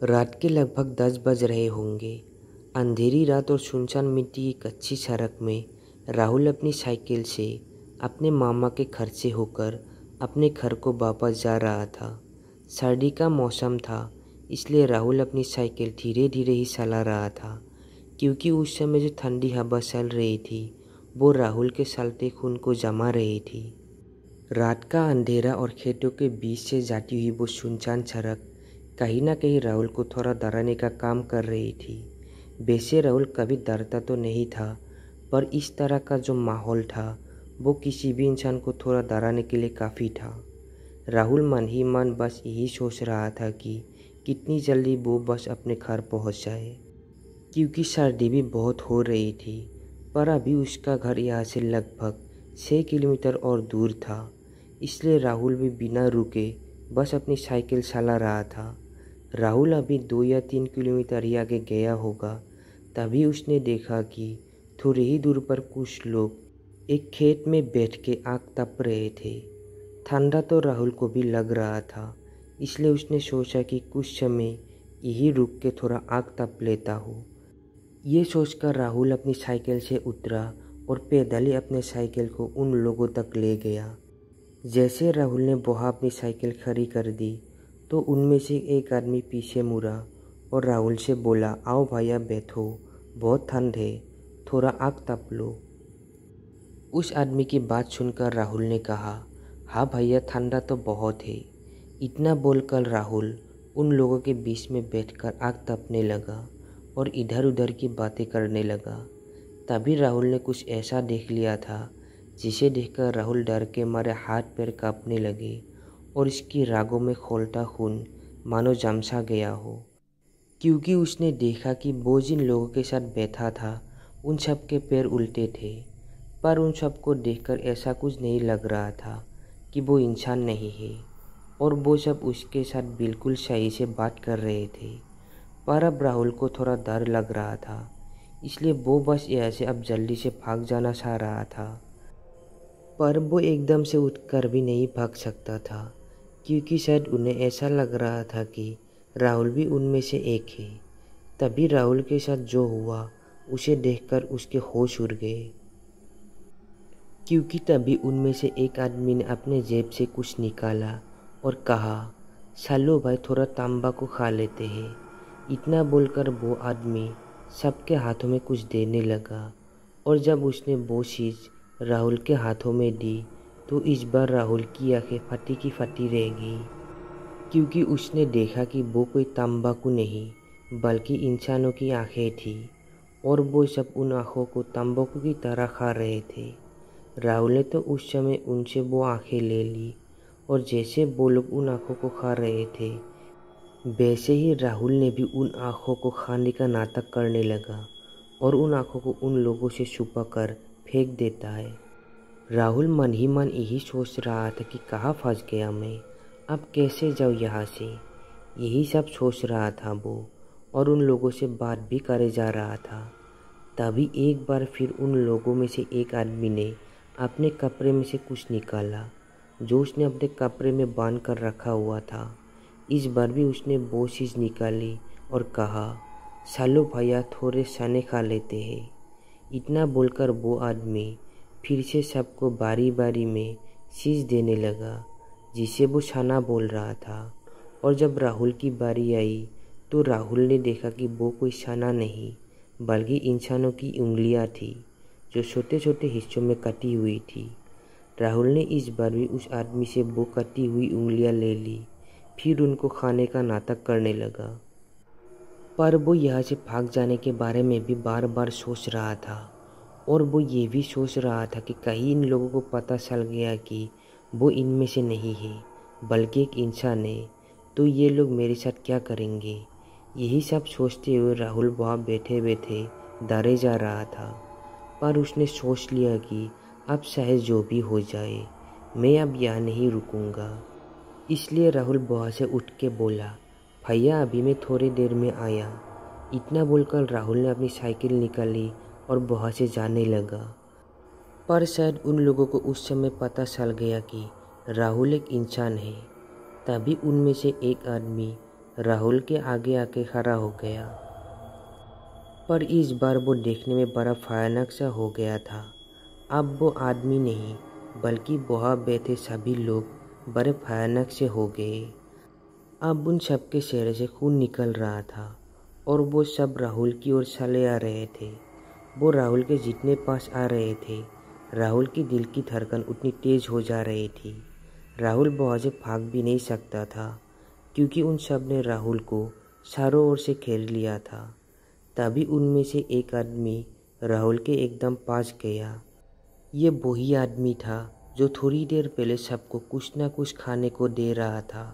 रात के लगभग 10 बज रहे होंगे। अंधेरी रात और सुनसान मिट्टी की कच्ची सड़क में राहुल अपनी साइकिल से अपने मामा के घर से होकर अपने घर को वापस जा रहा था। सर्दी का मौसम था, इसलिए राहुल अपनी साइकिल धीरे धीरे ही चला रहा था, क्योंकि उस समय जो ठंडी हवा चल रही थी वो राहुल के चलते खून को जमा रही थी। रात का अंधेरा और खेतों के बीच से जाती हुई वो सुनसान सड़क कहीं ना कहीं राहुल को थोड़ा डराने का काम कर रही थी। वैसे राहुल कभी डरता तो नहीं था, पर इस तरह का जो माहौल था वो किसी भी इंसान को थोड़ा डराने के लिए काफ़ी था। राहुल मन ही मन बस यही सोच रहा था कि कितनी जल्दी वो बस अपने घर पहुंच जाए, क्योंकि सर्दी भी बहुत हो रही थी। पर अभी उसका घर यहाँ से लगभग 6 किलोमीटर और दूर था, इसलिए राहुल भी बिना रुके बस अपनी साइकिल चला रहा था। राहुल अभी 2 या 3 किलोमीटर ही आगे गया होगा, तभी उसने देखा कि थोड़ी ही दूर पर कुछ लोग एक खेत में बैठ के आग तप रहे थे। ठंडा तो राहुल को भी लग रहा था, इसलिए उसने सोचा कि कुछ समय यही रुक के थोड़ा आग तप लेता हो। ये सोचकर राहुल अपनी साइकिल से उतरा और पैदल ही अपने साइकिल को उन लोगों तक ले गया। जैसे राहुल ने वहाँ अपनी साइकिल खड़ी कर दी तो उनमें से एक आदमी पीछे मुड़ा और राहुल से बोला, आओ भैया बैठो, बहुत ठंड है, थोड़ा आग तप लो। उस आदमी की बात सुनकर राहुल ने कहा, हाँ भैया, ठंडा तो बहुत है। इतना बोलकर राहुल उन लोगों के बीच में बैठकर आग तपने लगा और इधर उधर की बातें करने लगा। तभी राहुल ने कुछ ऐसा देख लिया था जिसे देखकर राहुल डर के मारे हाथ पैर कांपने लगे और इसकी रागों में खौलता खून मानो जम सा गया हो, क्योंकि उसने देखा कि वो जिन लोगों के साथ बैठा था उन सब के पैर उल्टे थे। पर उन सबको देखकर ऐसा कुछ नहीं लग रहा था कि वो इंसान नहीं है, और वो सब उसके साथ बिल्कुल सही से बात कर रहे थे। पर अब राहुल को थोड़ा डर लग रहा था, इसलिए वो बस यहाँ से अब जल्दी से भाग जाना चाह रहा था। पर वो एकदम से उठकर भी नहीं भाग सकता था, क्योंकि शायद उन्हें ऐसा लग रहा था कि राहुल भी उनमें से एक है। तभी राहुल के साथ जो हुआ उसे देखकर उसके होश उड़ गए, क्योंकि तभी उनमें से एक आदमी ने अपने जेब से कुछ निकाला और कहा, चलो भाई, थोड़ा तंबाकू खा लेते हैं। इतना बोलकर वो आदमी सबके हाथों में कुछ देने लगा, और जब उसने वो चीज़ राहुल के हाथों में दी तो इस बार राहुल की आंखें फटी की फटी रह गई, क्योंकि उसने देखा कि वो कोई तंबाकू नहीं बल्कि इंसानों की आंखें थी, और वो सब उन आँखों को तंबाकू की तरह खा रहे थे। राहुल ने तो उस समय उनसे वो आंखें ले ली, और जैसे वो लोग उन आँखों को खा रहे थे वैसे ही राहुल ने भी उन आँखों को खाने का नाटक करने लगा और उन आँखों को उन लोगों से छुपा कर फेंक देता है। राहुल मन ही मन यही सोच रहा था कि कहाँ फंस गया मैं, अब कैसे जाऊँ यहाँ से। यही सब सोच रहा था वो, और उन लोगों से बात भी करे जा रहा था। तभी एक बार फिर उन लोगों में से एक आदमी ने अपने कपड़े में से कुछ निकाला जो उसने अपने कपड़े में बांध कर रखा हुआ था। इस बार भी उसने वो चीज़ निकाली और कहा, चलो भैया, थोड़े चने खा लेते हैं। इतना बोलकर वो आदमी फिर से सबको बारी बारी में चीज़ देने लगा जिसे वो चना बोल रहा था। और जब राहुल की बारी आई तो राहुल ने देखा कि वो कोई चना नहीं बल्कि इंसानों की उंगलियां थी जो छोटे छोटे हिस्सों में कटी हुई थी। राहुल ने इस बार भी उस आदमी से वो कटी हुई उंगलियां ले ली, फिर उनको खाने का नाटक करने लगा। पर वो यहाँ से भाग जाने के बारे में भी बार बार सोच रहा था, और वो ये भी सोच रहा था कि कहीं इन लोगों को पता चल गया कि वो इनमें से नहीं है बल्कि एक इंसान है, तो ये लोग मेरे साथ क्या करेंगे। यही सब सोचते हुए राहुल वहाँ बैठे बैठे डरे जा रहा था। पर उसने सोच लिया कि अब चाहे जो भी हो जाए, मैं अब यहाँ नहीं रुकूंगा। इसलिए राहुल वहाँ से उठ के बोला, भैया, अभी मैं थोड़ी देर में आया। इतना बोलकर राहुल ने अपनी साइकिल निकाली और वहाँ से जाने लगा। पर शायद उन लोगों को उस समय पता चल गया कि राहुल एक इंसान है। तभी उनमें से एक आदमी राहुल के आगे आके खड़ा हो गया। पर इस बार वो देखने में बड़ा भयानक सा हो गया था। अब वो आदमी नहीं बल्कि वहाँ बैठे सभी लोग बड़े भयानक से हो गए। अब उन सब के चेहरे से खून निकल रहा था और वो सब राहुल की ओर चले आ रहे थे। वो राहुल के जितने पास आ रहे थे, राहुल की दिल की धड़कन उतनी तेज हो जा रही थी। राहुल वहाँ से भाग भी नहीं सकता था क्योंकि उन सब ने राहुल को चारों ओर से घेर लिया था। तभी उनमें से एक आदमी राहुल के एकदम पास गया। ये वही आदमी था जो थोड़ी देर पहले सबको कुछ ना कुछ खाने को दे रहा था।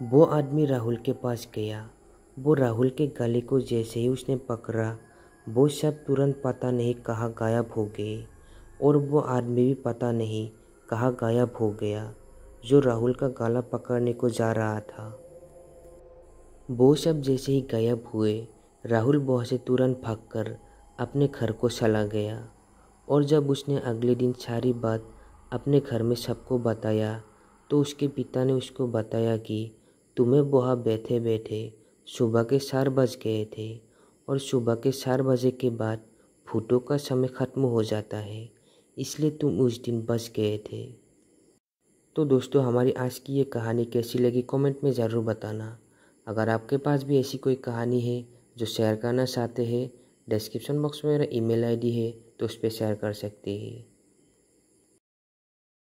वो आदमी राहुल के पास गया। वो राहुल के गले को जैसे ही उसने पकड़ा, वो सब तुरंत पता नहीं कहाँ गायब हो गए और वो आदमी भी पता नहीं कहाँ गायब हो गया जो राहुल का गला पकड़ने को जा रहा था। वो सब जैसे ही गायब हुए, राहुल वहाँ से तुरंत भागकर अपने घर को चला गया। और जब उसने अगले दिन सारी बात अपने घर में सबको बताया तो उसके पिता ने उसको बताया कि तुम्हें वहाँ बैठे बैठे सुबह के 4 बज गए थे और सुबह के 4 बजे के बाद भूतों का समय ख़त्म हो जाता है, इसलिए तुम उस दिन बच गए थे। तो दोस्तों, हमारी आज की ये कहानी कैसी लगी कमेंट में ज़रूर बताना। अगर आपके पास भी ऐसी कोई कहानी है जो शेयर करना चाहते हैं, डिस्क्रिप्शन बॉक्स में मेरा ईमेल आईडी है तो उस पर शेयर कर सकते हैं।